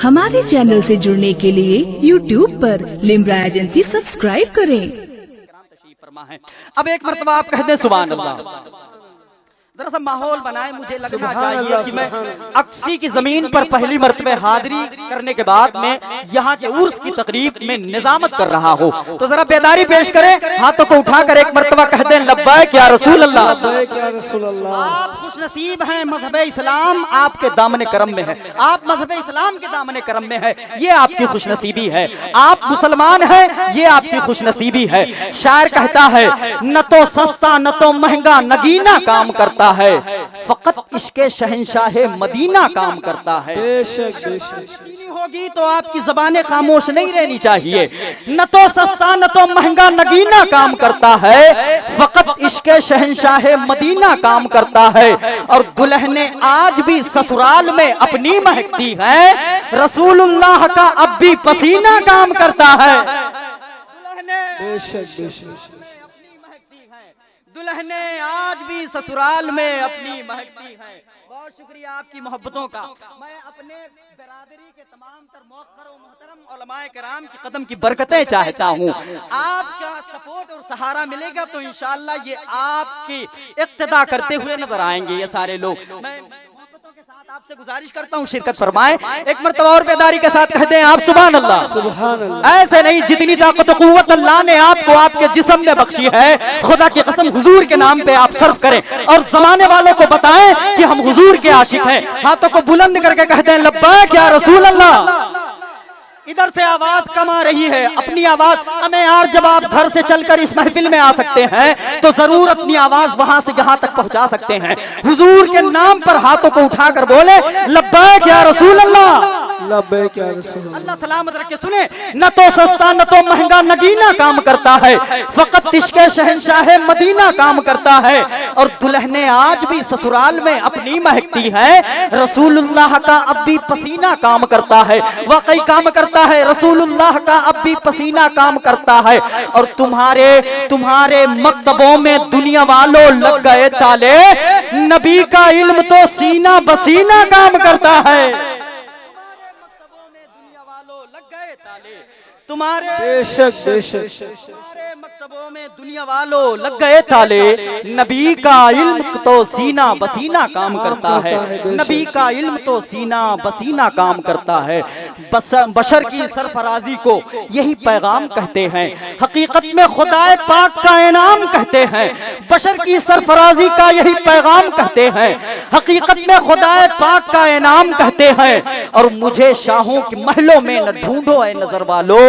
हमारे चैनल से जुड़ने के लिए YouTube पर लिम्रा एजेंसी सब्सक्राइब करें। अब एक मर्तबा आप कह दें सुभान अल्लाह। दरअसल माहौल बनाए, मुझे लगना चाहिए कि मैं अक्सी की जमीन पर पहली मर्तबा हाजिरी करने के बाद मैं यहाँ के उर्स की तकरीब में निजामत कर रहा हूँ, तो जरा बेदारी पेश करें, हाथों को उठाकर एक मर्तबा कह दें लब्बैक या रसूल अल्लाह। आप खुशनसीब हैं, मजहब इस्लाम आपके दामन करम में है, आप मजहब इस्लाम के दामन करम में है, ये आपकी खुशनसीबी है। आप मुसलमान हैं, ये आपकी खुशनसीबी है। शायर कहता है न तो सस्ता न तो महंगा नगीना काम करता है, फकत इश्के शहंशाह मदीना काम करता है। होगी तो आपकी ज़बानें खामोश नहीं रहनी चाहिए। न तो सस्ता न तो महंगा नगीना काम करता है, फकत इश्के शहंशाह मदीना काम करता है। और दुल्हने आज भी ससुराल में अपनी महकती है, रसूलुल्लाह का अब भी पसीना काम करता है। दुल्हने आज भी ससुराल में अपनी महकती हैं। बहुत शुक्रिया आपकी मोहब्बतों का। मैं अपने बिरादरी के तमाम तर मौक़र और मोहतरम उलमाए किराम की कदम की बरकतें चाहता हूँ। आपका सपोर्ट और सहारा मिलेगा तो इंशाअल्लाह ये आपकी इक्तदा करते हुए नजर आएंगे ये सारे लोग। मैं आपसे गुजारिश करता हूँ शिरकत फरमाएं, एक मर्तबा और बेदारी के साथ कह दें आप सुभान अल्लाह। सुभान अल्लाह। ऐसे नहीं, जितनी ताकत कुव्वत अल्लाह ने आपको आपके जिस्म में बख्शी है, खुदा की कसम हुजूर के नाम पे आप सर्फ करें और जमाने वालों को बताएं कि हम हुजूर के आशिक हैं। हाथों को बुलंद करके कह दें लब्बैक या रसूल अल्लाह। इधर से आवाज कम आ रही है, अपनी आवाज हमें यार, जब आप घर से चलकर इस महफिल में आ सकते हैं तो जरूर अपनी आवाज वहां से यहां तक पहुंचा सकते हैं। हुजूर के नाम पर हाथों को उठाकर बोले लब्बैक या रसूल अल्लाह। लब्बैक या रसूल अल्लाह। सलामत रख के सुने, न तो सस्ता न तो महंगा नगीना काम करता है, फकत इश्के शहंशाह मदीना काम करता है। और दुल्हने आज भी ससुराल में अपनी महकती है, रसूलुल्लाह का अब भी पसीना काम करता है। वाकई काम करता है, रसूलुल्लाह का अब भी पसीना काम करता है। और तुम्हारे मकतबों में दुनिया वालों लग गए ताले, नबी का इल्म तो सीना बसीना काम करता है। तुम्हारे मकतबों में दुनिया वालों लग गए ताले, नबी का इल्म तो सीना बसीना काम करता है। नबी का इल्म तो सीना बसीना काम करता है। बशर की सरफराजी को यही पैगाम कहते हैं, हकीकत में खुदाए पाक का इनाम कहते हैं। बशर की सरफराजी का यही पैगाम कहते हैं, हकीकत में खुदाए पाक का इनाम कहते हैं। और मुझे शाहों के महलों में न ढूंढो ऐ नजर वालों,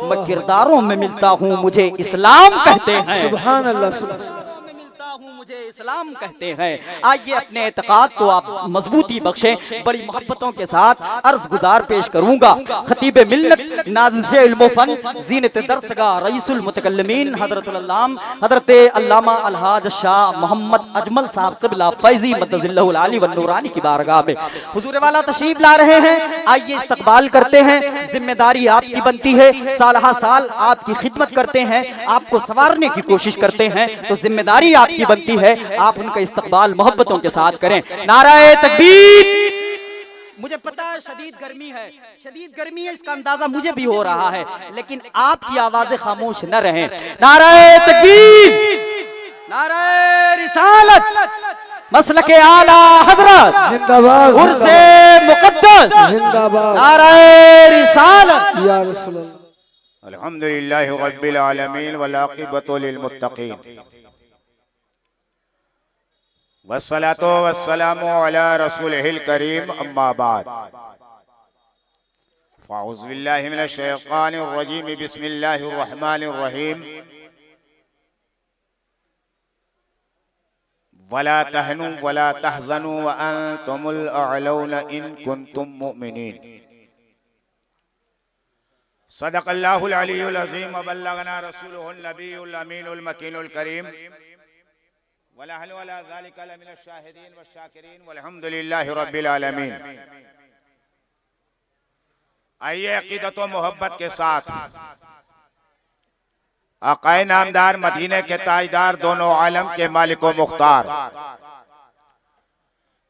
मैं किरदारों में मिलता हूँ मुझे इस्लाम कहते हैं। सुभान अल्लाह। मिलता हूँ मुझे इस्लाम कहते हैं। आइए अपने एतकाद को आप मजबूती बख्शें। बड़ी मोहब्बतों के साथ अर्ज गुजार पेश करूंगा खतीब मिल्लत नाज़िर इल्म फन ज़ीनत दर्सगाह रईसुल मुतकल्लिमीन हज़रतुल अल्लाम हज़रत अल्लामा अलहाज शाह मोहम्मद अजमल साहब क़िबला फैज़ी मद्दज़िल्लहुल आली व नूरानी की बारगाह में हुजूर वाला तशरीफ ला रहे हैं। आइए इस्तकबाल करते हैं। जिम्मेदारी आपकी बनती है, साल साल आपकी खिदमत करते हैं, आपको संवारने की कोशिश करते हैं, तो जिम्मेदारी आपकी बनती है आप उनका इस्तकबाल मोहब्बतों के साथ करें। नाराए तकबीर। मुझे पता है शदीद गर्मी है, इसका अंदाजा मुझे भी हो रहा है, लेकिन आपकी आवाजें खामोश न रहें। नाराए तकबीर, नाराए रिसालत, मसलके आला हज़रत जिंदाबाद, उर्से मुक़द्दस जिंदाबाद, नाराए रिसालत या रसूल अल्लाह। अल्हम्दुलिल्लाहि रब्बिल आलमीन वल आक़िबतु लिल मुत्तक़ीन वस्सलातु वस्सलामु अला रसूलिहिल करीम अम्मा बाद। फ़अऊज़ु बिल्लाहि मिनश शैतानिर रजीम बिस्मिल्लाहिर रहमानिर रहीम। वला तहनु वला तहज़नु व अंतुमुल अअलौना इन कुंतुम मुमिनीन। सदक़ल्लाहुल अलीयुल अज़ीम व बल्लगना रसूलुहुन नबियुल अमीनुल मकीनुल करीम वला हल वला ज़ालिका लमिनश शाहिदीन व शाकिरीन वल्हम्दुलिल्लाहि रब्बिल आलमीन। आइए अक़ीदत व मोहब्बत के साथ आक़ाए नामदार मदीने के ताजदार दोनों आलम के मालिक व मुख्तार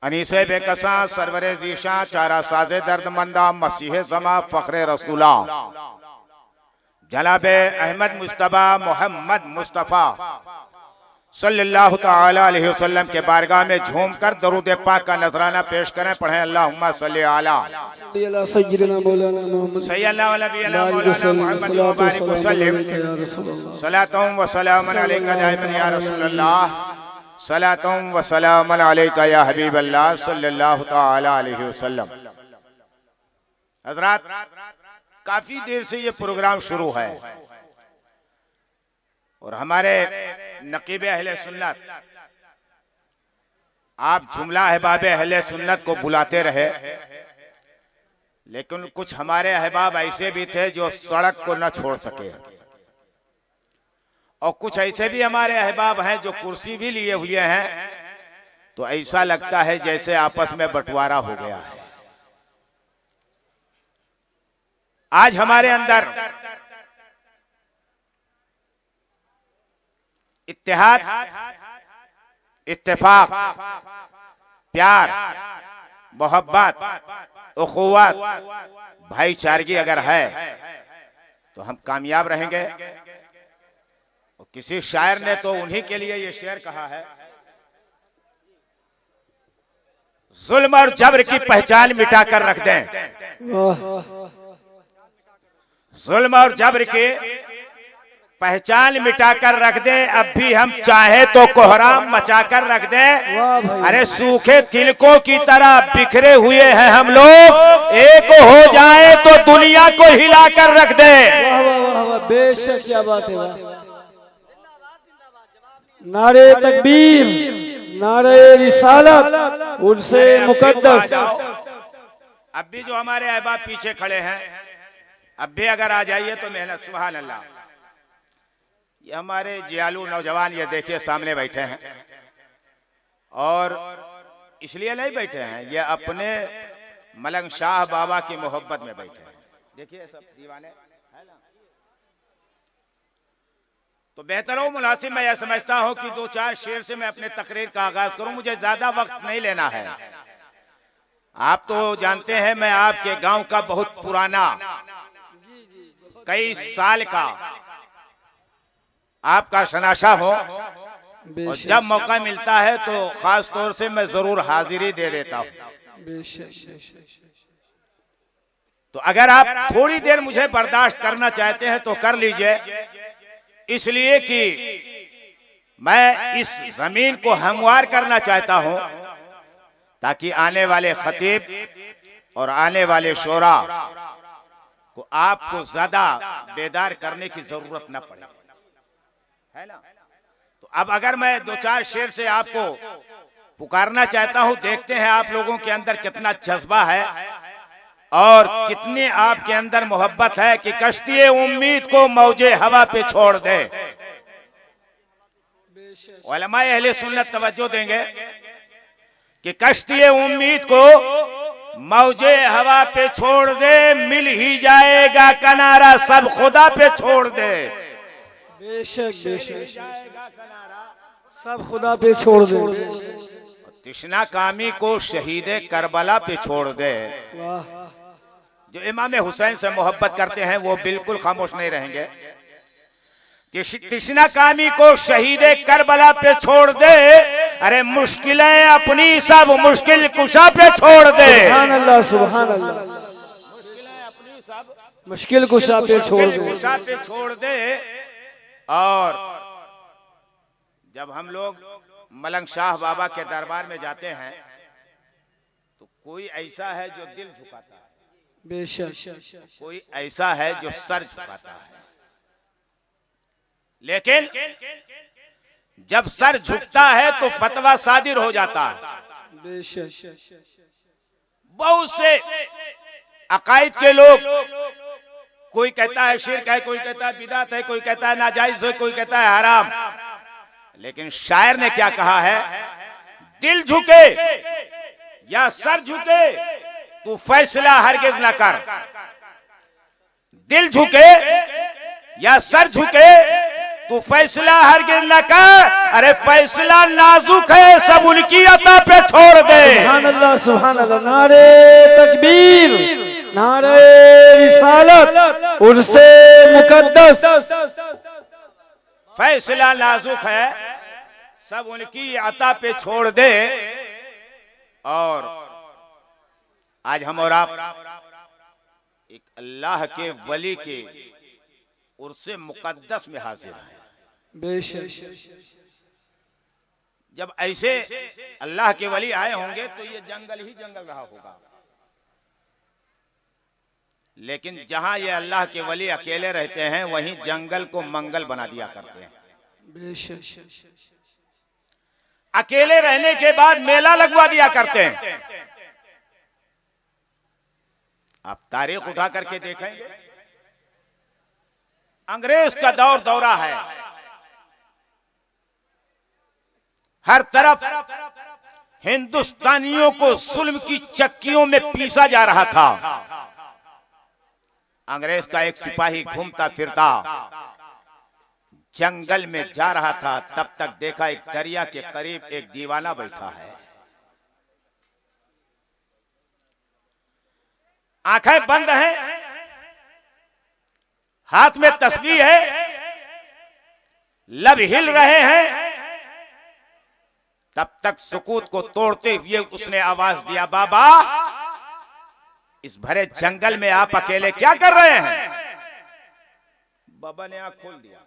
अनीसे बेकसा सरवरे जीशा चारा साजे दर्दमंदा मसीह जमा फखरे रसूला जनाबे अहमद मुस्तफा मोहम्मद मुस्तफा सल्लल्लाहु ताला अलैहि वसल्लम के बारगाह में झूम कर दरूद पाक का नजराना पेश करें। पढ़ें अल्लाहुम्मा सल्ली अला सय्यिदना मौलाना मुहम्मद सल्लल्लाहु अलैहि मौलाना मुहम्मद व बारिक वसल्लम सलातुम व सलामुन अलैका दाइमन या रसूलल्लाह सलातुम व सलामुन अलैका या हबीबल्लाह सल्लल्लाहु ताला अलैहि वसल्लम। हज़रात, काफी देर से ये प्रोग्राम शुरू है और हमारे नकीब अहले सुन्नत आप जुमला अहबाब अहले सुन्नत को बुलाते रहे, लेकिन कुछ हमारे अहबाब ऐसे भी थे जो सड़क को न छोड़ सके और कुछ ऐसे भी हमारे अहबाब हैं जो कुर्सी भी लिए हुए हैं, तो ऐसा लगता है जैसे आपस में बंटवारा हो गया है। आज हमारे अंदर इत्तेहाद, इत्तेफाक, प्यार, मोहब्बत, उखुवत, भाईचारगी अगर है तो हम कामयाब रहेंगे। और किसी शायर ने तो उन्हीं के लिए ये शेर कहा है, जुल्म और जबर की पहचान मिटाकर रख दें, जुल्म और जबर की पहचान मिटाकर रख दें, अब भी हम चाहे तो कोहराम मचाकर रख दें। अरे सूखे तिलकों की तरह बिखरे हुए हैं हम लोग, एक हो जाए तो दुनिया को हिलाकर रख दें। वाह वाह वाह, बेशक क्या बात है। वाह, नारे तकबीर, नारे रिसालत, उनसे मुकद्दस। अब भी जो हमारे अहबाब पीछे खड़े हैं, अब भी अगर आ जाइए तो मेहनत। सुभान अल्लाह। ये हमारे जियालू नौजवान ये देखिए सामने बैठे हैं, और इसलिए नहीं बैठे हैं, ये अपने मलंग शाह बाबा की मोहब्बत में बैठे हैं। देखिए सब दीवाने है ना। तो बेहतर हो मुनासिब मैं यह समझता हूं कि दो चार शेर से मैं अपने तकरीर का आगाज करूं, मुझे ज्यादा वक्त नहीं लेना है। आप तो जानते हैं मैं आपके गांव का बहुत पुराना, कई साल का आपका शनाशा हो, और जब मौका मिलता है तो खास तौर से मैं जरूर हाजिरी दे देता हूं। तो अगर आप थोड़ी देर मुझे बर्दाश्त करना चाहते हैं तो कर लीजिए, इसलिए कि मैं इस जमीन को हमवार करना चाहता हूं ताकि आने वाले खतीब और आने वाले शोरा को आपको ज्यादा बेदार करने की जरूरत न पड़े, है ना। तो अब अगर मैं दो चार शेर से आपको पुकारना चाहता हूं, देखते हैं आप लोगों के अंदर कितना जज्बा है और कितनी आपके अंदर मोहब्बत है कि कश्ती उम्मीद को मौजे हवा पे छोड़ दे। उलमाए अहले सुन्नत तवज्जो देंगे कि कश्ती उम्मीद को मौजे हवा पे छोड़ दे, मिल ही जाएगा किनारा सब खुदा पे छोड़ दे। बेशक बेशक, सब खुदा पे छोड़ दे। तिश्ना कामी को शहीदे करबला पे छोड़ दे। जो इमाम हुसैन से मोहब्बत करते हैं वो बिल्कुल खामोश नहीं रहेंगे। तिश्ना कामी को शहीदे करबला पे छोड़ दे, अरे मुश्किलें अपनी सब मुश्किल कुशा पे छोड़ दे। सुभान अल्लाह, सुभान अल्लाह। मुश्किलें अपनी सब मुश्किल कुशा पे छोड़ दे। और जब हम लोग मलंग शाह बाबा के दरबार में जाते हैं तो कोई ऐसा है जो दिल झुकाता है, बेशक कोई ऐसा है जो सर झुकाता है। लेकिन जब सर झुकता है तो फतवा सादिर हो जाता है। बेशक बहुत से अकायद के लोग, कोई कहता है शिर्क है, कोई कहता है बिदात है, कोई कहता है नाजायज है, कोई कहता है हराम। लेकिन शायर ने क्या कहा है, दिल झुके या सर झुके तू फैसला हरगिज न कर। दिल झुके या सर झुके तू फैसला हरगिज न कर, अरे फैसला नाजुक है सब उनकी अता पे छोड़ दे। अल्लाह सुभान अल्लाह। नारे तकबीर, नारे रिसालत, उर्से मुकद्दस। फैसला नाजुक है, सब उनकी अता पे छोड़ दे। और आज हम और आप एक अल्लाह के वली के उर्से मुकद्दस में हाजिर हैं। बेशक जब ऐसे अल्लाह के वली आए होंगे तो ये जंगल ही जंगल रहा होगा, लेकिन जहां ये अल्लाह के वली अकेले रहते हैं वहीं जंगल को मंगल बना दिया करते हैं। बेशक अकेले रहने के बाद मेला लगवा दिया करते हैं। आप तारीख उठा करके देखेंगे, अंग्रेज का दौर दौरा है, हर तरफ हिंदुस्तानियों को जुल्म की चक्कियों में पीसा जा रहा था। अंग्रेज का एक सिपाही घूमता फिरता जंगल में जा रहा था, तब तक देखा एक दरिया के करीब एक दीवाना बैठा है। आंखें बंद हैं, हाथ में तस्बीह है, लब हिल रहे हैं। तब तक सुकूत को तोड़ते हुए उसने आवाज दिया, बाबा इस भरे जंगल में आप अकेले क्या कर रहे हैं? बाबा ने आंख खोल दिया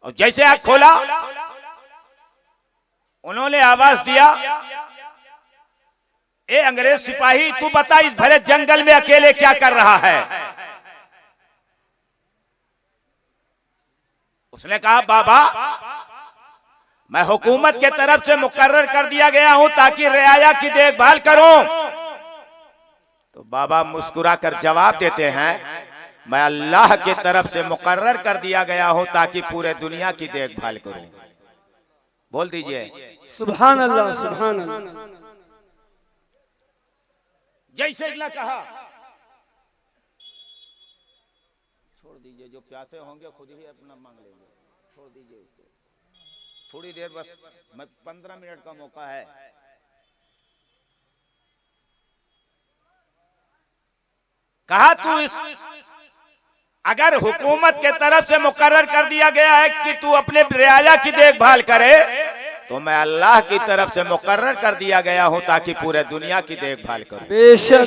और जैसे आंख खोला उन्होंने आवाज दिया, ए अंग्रेज सिपाही, तू बता इस भरे जंगल में अकेले क्या कर रहा है? उसने कहा, बाबा मैं हुकूमत के तरफ से मुकर्रर कर दिया गया हूं ताकि रियाया की देखभाल करूं। तो बाबा मुस्कुरा कर जवाब देते हैं, मैं अल्लाह की तरफ से मुकर्रर कर दिया गया हूं ताकि पूरे दुनिया की देखभाल करूं। बोल दीजिए सुभान अल्लाह, सुभान अल्लाह। जैसे इतना कहा, छोड़ दीजिए, जो प्यासे होंगे खुद ही अपना मांग लेंगे, छोड़ दीजिए इसको, थोड़ी देर बस, 15 मिनट का मौका है। कहा तू इस अगर हुकूमत के तरफ से मुकर्रर कर दिया गया है कि तू अपने रियाया की देखभाल करे, तो मैं अल्लाह की तरफ से मुकर्रर कर दिया गया हूं ताकि पूरे दुनिया की देखभाल करूं। बेशक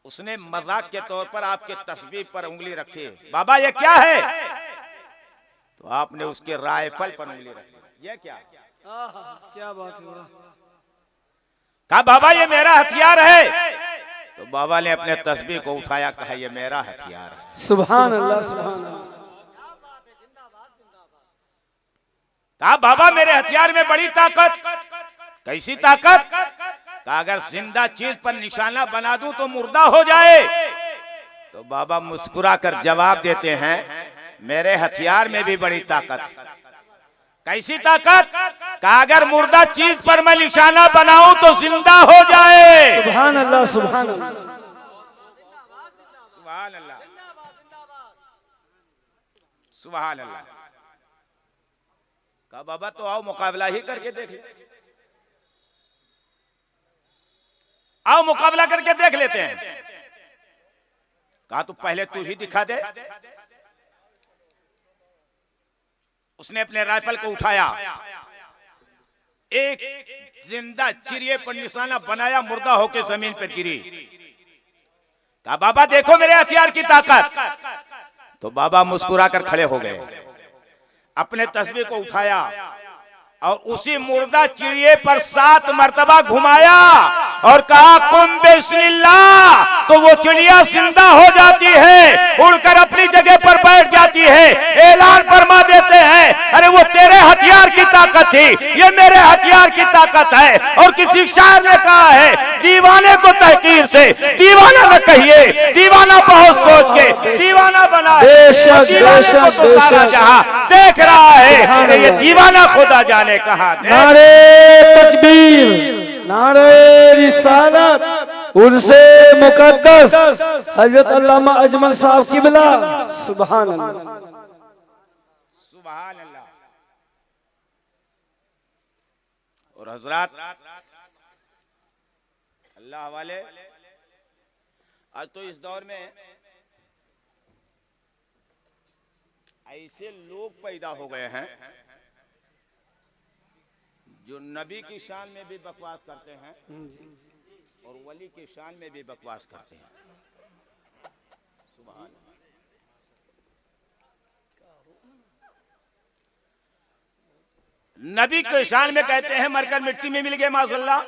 उसने मजाक के तौर पर आपके तस्बीह पर उंगली रखी, बाबा ये क्या है? तो आपने उसके राइफल पर उंगली रखी, ये क्या? क्या बात है? कहा बाबा ये मेरा हथियार है। तो बाबा ने अपने तस्बीह को उठाया, कहा ये मेरा हथियार है। सुभान अल्लाह, सुभान अल्लाह। कहा बाबा मेरे हथियार में बड़ी ताकत। कैसी ताकत? कहा अगर जिंदा चीज पर निशाना बना दूं तो मुर्दा हो जाए। तो बाबा मुस्कुरा कर जवाब देते हैं, मेरे हथियार में भी बड़ी ताकत। कैसी ताकत? कहा अगर मुर्दा चीज पर मैं निशाना बनाऊं तो जिंदा हो जाए। सुभान अल्लाह, सुभान अल्लाह, सुभान अल्लाह, सुभान अल्लाह। कहा बाबा तो आओ मुकाबला ही करके देख ले, आओ मुकाबला करके देख लेते हैं। कहा तू पहले तू ही दिखा दे। उसने अपने राइफल को उठाया, एक जिंदा चिड़िया पर निशाना बनाया, मुर्दा होकर जमीन पर गिरी। कहा बाबा देखो मेरे हथियार की ताकत। तो बाबा मुस्कुराकर खड़े हो गए, अपने तस्बीह को उठाया और उसी मुर्दा चिड़िए पर 7 मर्तबा घुमाया और कहा कुम बिस्मिल्लाह। तो वो चिड़िया जिंदा हो जाती है, उड़कर अपनी जगह पर बैठ जाती है। ऐलान फरमा देते हैं, अरे वो तेरे हथियार की ताकत थी, ये मेरे हथियार की ताकत है। और किसी शायर ने कहा है, दीवाने को तहकीर से दीवाना न कहिए, दीवाना बहुत सोच के दीवाना बना है। दीवाने को तो सारा जहां देख रहा है, ये दीवाना खुदा जाने कहा। नारे तकबीर, नारे रिसालत, उर्से मुकद्दस, हजरत अल्लामा अजमल साहब किबला। सुभान अल्लाह, सुभान अल्लाह। और हजरात अल्लाह वाले, आज तो इस दौर में ऐसे लोग पैदा हो गए हैं जो नबी की शान में भी बकवास करते हैं और वली की शान में भी बकवास करते हैं। सुभान अल्लाह। नबी के शान में कहते हैं मरकर मिट्टी में मिल गए माशाअल्लाह,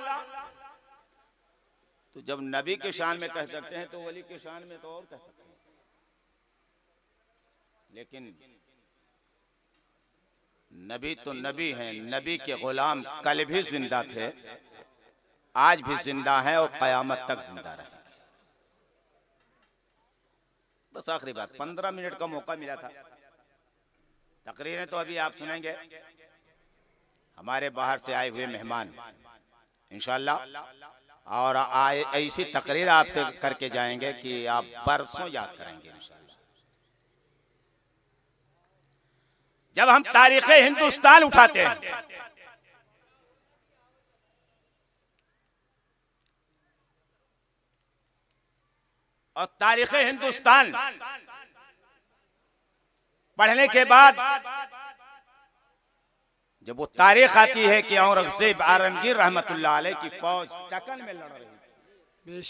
तो जब नबी के शान में कह सकते हैं तो वली के शान में तो और कह सकते हैं। लेकिन नबी तो नबी हैं, नबी के गुलाम कल भी जिंदा थे, आज भी जिंदा हैं और कयामत तक जिंदा रहेंगे। बस आखिरी बात, 15 मिनट का मौका मिला था, तकरीरें तो अभी आप सुनेंगे हमारे बाहर से आए हुए मेहमान इंशाअल्लाह, और ऐसी तकरीर आपसे करके जाएंगे कि आप बरसों याद करेंगे इंशाअल्लाह। जब हम तारीख हिंदुस्तान उठाते हैं और तारीख हिंदुस्तान पढ़ने के बाद जब वो तारीख आती है कि औरंगजेब आलमगीर रहमतुल्लाह अलैह की फौज टकन में लड़ रही थी,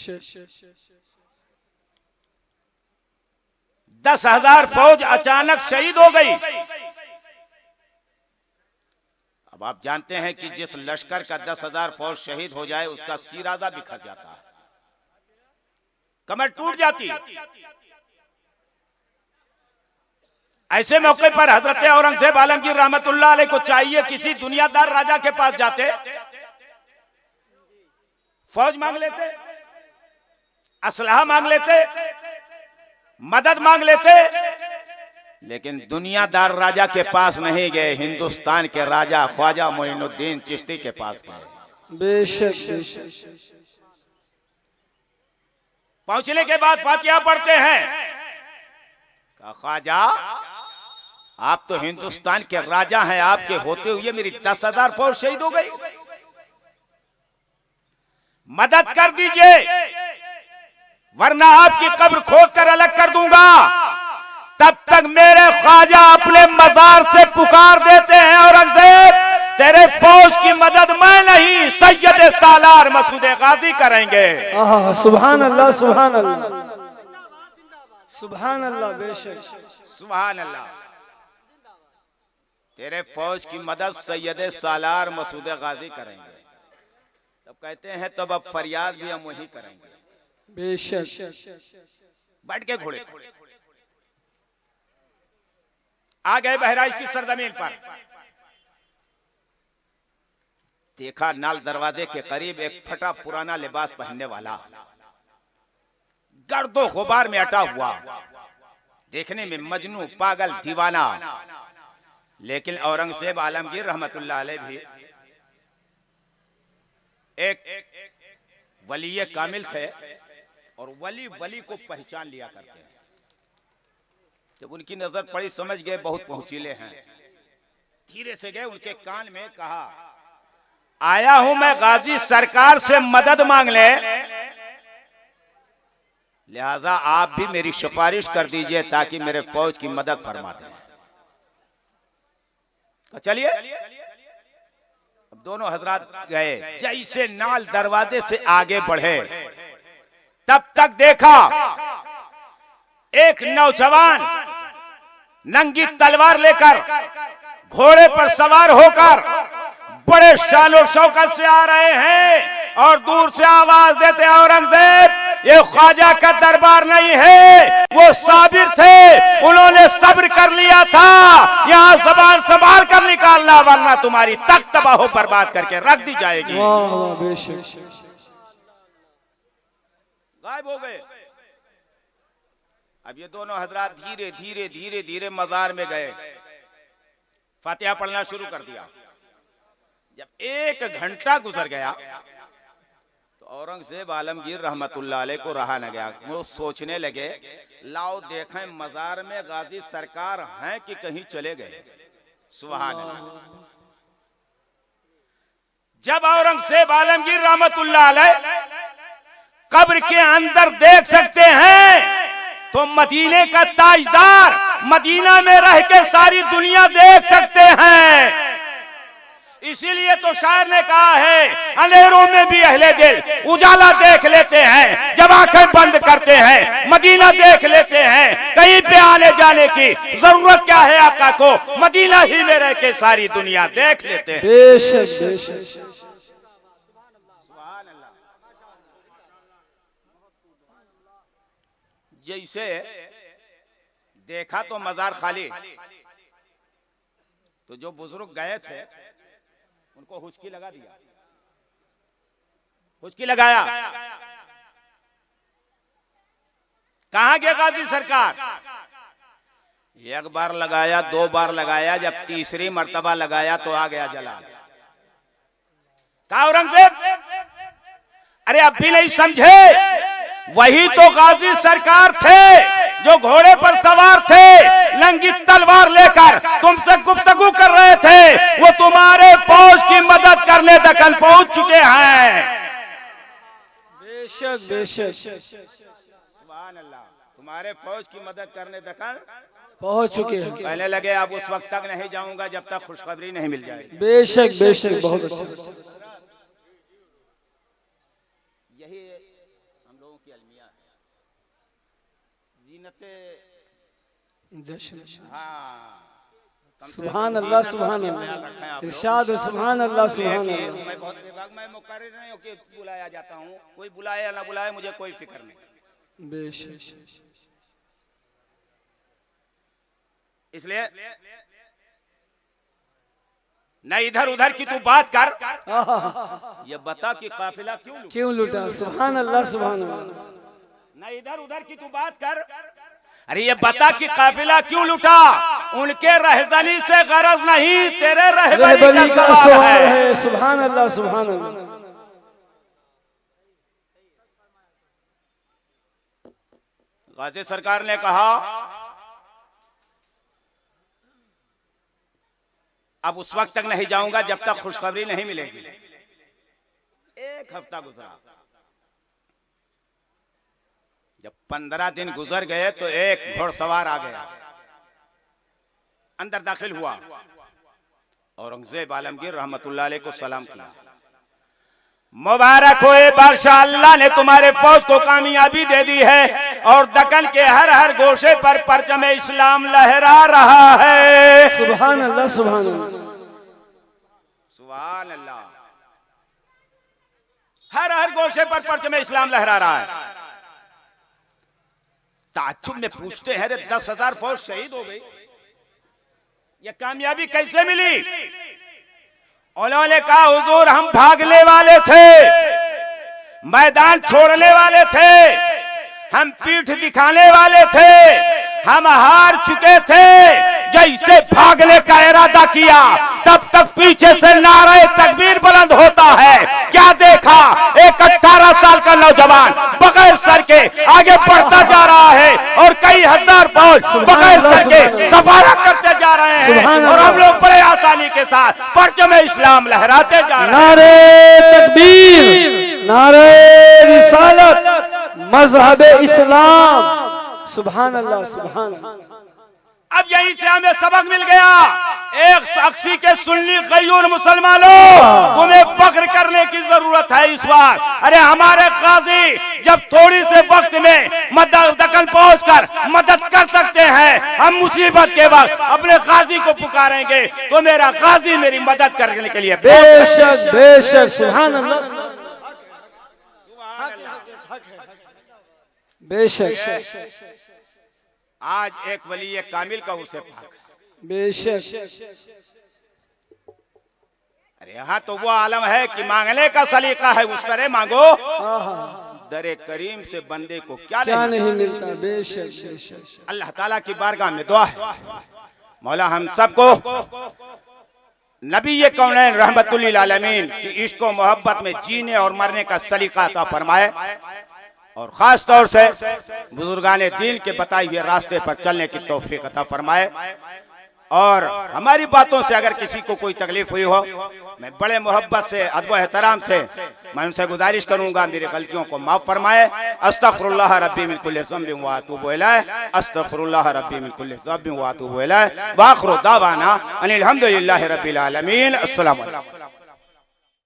10,000 फौज अचानक शहीद हो गई। अब आप जानते हैं कि जिस लश्कर का 10,000 फौज शहीद हो जाए उसका सिराजा बिखर जाता है, कमर टूट जाती है। ऐसे मौके पर हजरत औरंगजेब आलमगीर रहमतुल्लाह अलैह को चाहिए किसी दुनियादार राजा के पास जाते, फौज मांग लेते, असलहा मांग लेते, मदद मांग लेते, लेकिन दुनियादार राजा के पास नहीं गए, हिंदुस्तान के राजा ख्वाजा मोइनुद्दीन चिश्ती के पास गए। बेशक पहुंचने के बाद फातिहा पढ़ते हैं, कहा ख्वाजा आप तो हिंदुस्तान के राजा हैं, आपके होते हुए मेरी 10,000 फौज शहीद हो गई, मदद कर दीजिए वरना आपकी कब्र खोद कर अलग कर दूंगा। तब तक मेरे ख्वाजा अपने मजार से पुकार देते हैं, औरंगजेब तेरे फौज की मदद मैं नहीं सैयद सालार मसूद गाजी करेंगे। सुभान अल्लाह, सुभान अल्लाह, सुभान अल्लाह, बेशक सुभान अल्लाह। तेरे फौज की मदद सैयद सालार मसूद गाजी करेंगे। तब कहते हैं तब अब फरियाद भी हम वही करेंगे। बेशक बैठ के घोड़े आ गए बहराइच की सरजमीन पर। देखा नाल दरवाजे के करीब एक फटा पुराना लिबास पहनने वाला गर्दो गुबार में अटा हुआ, देखने में मजनू पागल दीवाना, लेकिन औरंगजेब आलमगीर रहमतुल्लाह अलैह भी एक वली कामिल थे और वली वली को पहचान लिया करते हैं। जब उनकी नजर पड़ी समझ गए बहुत पहुंचीले हैं, धीरे से गए उनके कान में कहा आया हूं मैं गाजी सरकार से मदद मांगने, लिहाजा आप भी मेरी सिफारिश कर दीजिए ताकि मेरे फौज की मदद फरमा दें। चलिए अब दोनों हजरात गए, जैसे नाल दरवाजे से आगे बढ़े तब तक देखा एक नौजवान नंगी तलवार लेकर घोड़े पर सवार होकर बड़े शान और शौकत से आ रहे हैं और दूर से आवाज देते हैं औरंगजेब ये ख्वाजा का दरबार नहीं है, वो साबिर थे, उन्होंने सब्र कर लिया था, यहाँ जबान संभाल कर निकालना वरना तुम्हारी तख्त तबाह बर्बाद करके रख दी जाएगी। गायब हो गए। अब ये दोनों हजरात धीरे धीरे धीरे धीरे मजार में गए, फातिहा पढ़ना शुरू कर दिया। जब 1 घंटा गुजर गया तो औरंगजेब आलमगीर रहमतुल्लाह अलैह को रहा न गया। वो सोचने लगे लाओ देखें मजार में गाजी सरकार हैं कि कहीं चले गए। सुभान अल्लाह। जब औरंगजेब आलमगीर रहमतुल्लाह अलैह कब्र के अंदर देख सकते हैं तो मदीने का ताजदार मदीना में रह के सारी दुनिया देख सकते हैं। इसीलिए तो शायर ने कहा है अंधेरों में भी अहले दिल उजाला देख लेते हैं, जब आंखें बंद करते हैं मदीना देख लेते हैं। कहीं पे आने जाने की जरूरत क्या है आका को, मदीना ही में रह के सारी दुनिया देख लेते हैं। बेशक बेशक। जैसे देखा तो मजार खाली, तो जो बुजुर्ग गए थे उनको हुचकी लगा दिया, हुचकी लगाया। कहां गए गाजी सरकार? एक बार लगाया, दो बार लगाया, जब तीसरी मर्तबा लगाया तो आ गया जला। कहा औरंगजेब, अरे अब भी नहीं समझे? वही तो गाजी सरकार थे जो घोड़े पर सवार थे, नंगी तलवार लेकर तुमसे गुफ्तगू कर रहे थे। वो तुम्हारे फौज की मदद करने दक्कन पहुंच चुके हैं। बेशक बेशक। सुभान अल्लाह, तुम्हारे फौज की मदद करने दक्कन पहुंच चुके हैं। कहने लगे अब उस वक्त तक नहीं जाऊंगा जब तक खुशखबरी नहीं मिल जाएगी। बेशक बेशक, बहुत अच्छा। यही हम लोगों की अलमिया है, जीनते। सुभान अल्लाह सुभान अल्लाह, इरशाद सुभान अल्लाह सुभान अल्लाह। मैं बहुत विभाग में मुकर्रर नहीं हो कि बुलाया जाता हूँ, कोई बुलाए या ना बुलाए मुझे कोई फिक्र नहीं। बेशक। इसलिए न इधर उधर की तू बात कर, ये बता कि काफिला क्यों लूटा। सुभान अल्लाह सुभान अल्लाह। न इधर उधर की तू बात कर, अरे ये बता कि काफिला क्यों लूटा? उनके रहजनी से गरज नहीं, तेरे रहबरी का सवाल है। सुभान अल्लाह सुभान अल्लाह। गाजी सरकार ने कहा अब उस वक्त तक नहीं जाऊंगा जब तक खुशखबरी नहीं मिलेगी। एक हफ्ता गुजरा, जब 15 दिन गुजर गए तो एक घुड़सवार आ गया, अंदर दाखिल हुआ। औरंगजेब आलमगीर रहमतुल्लाह अलैह को सलाम किया। मुबारक होए बादशाह, अल्लाह ने तुम्हारे फौज को कामयाबी दे दी है और दक्कन के हर हर गोशे पर परचम इस्लाम लहरा रहा है। सुभान अल्लाह सुभान अल्लाह सुभान अल्लाह। हर हर गोशे पर परचम इस्लाम लहरा रहा है। ताज्जुब में पूछते हैं, 10,000 फौज शहीद हो गई, ये कामयाबी कैसे मिली? उन्होंने कहा हुजूर हम भागने वाले थे, मैदान छोड़ने वाले थे, हम पीठ दिखाने वाले थे, हम हार चुके थे। जैसे भागने का इरादा किया तब तक पीछे से नारे तकबीर बुलंद होता है। क्या देखा? एक 18 साल का नौजवान बगैर सर के आगे बढ़ता जा रहा है और कई हजार फौज बगैर सर के सफारा करते जा रहे हैं और हम लोग बड़े आसानी के साथ परचम इस्लाम लहराते जा रहे हैं। नारे तकबीर, नारे रिसालत, मजहब इस्लाम। सुभान अल्लाह सुभान अल्लाह। अब यहीं से हमें सबक मिल गया। एक साक्षी के सुन्नी गयूर मुसलमानों, तुम्हें फख्र करने की जरूरत है इस बार। अरे हमारे गाजी जब थोड़ी से वक्त में दक्कन पहुंचकर मदद कर सकते हैं, हम मुसीबत के वक्त अपने गाजी को पुकारेंगे तो मेरा गाजी मेरी मदद करने के लिए बेशक बेशक। सुभान अल्लाह बेशक। आज एक वली कामिल का उसे पाक। बेशक। अरे यहाँ तो वो आलम है कि मांगने का सलीका है, उस तरह मांगो। दरे करीम से बंदे को क्या नहीं मिलता। बेशक बेशक। अल्लाह ताला की बारगाह में दुआ है, मौला हम सबको नबी कौनैन रहमतुल लिल आलमीन की इश्क और मोहब्बत में जीने और मरने का सलीका अता फरमाए और खास तौर से बुजुर्गाने दीन के बताए हुए रास्ते पर चलने की तौफीक अता फरमाए। और हमारी बातों से अगर किसी को कोई तकलीफ हुई हो मैं बड़े मोहब्बत से अदब एहतराम से मैं उनसे गुजारिश करूंगा मेरी गलतियों को माफ फरमाए। अस्तगफिरुल्लाह रब्बी मिन कुल्लि ज़ंबिन व अतूबु इलैह, अस्तगफिरुल्लाह रब्बी मिन कुल्लि ज़ंबिन व अतूबु इलैह। व आखिरु दावाना अनिल हम्दुलिल्लाहि रब्बिल आलमीन। अस्सलामु अलैकुम।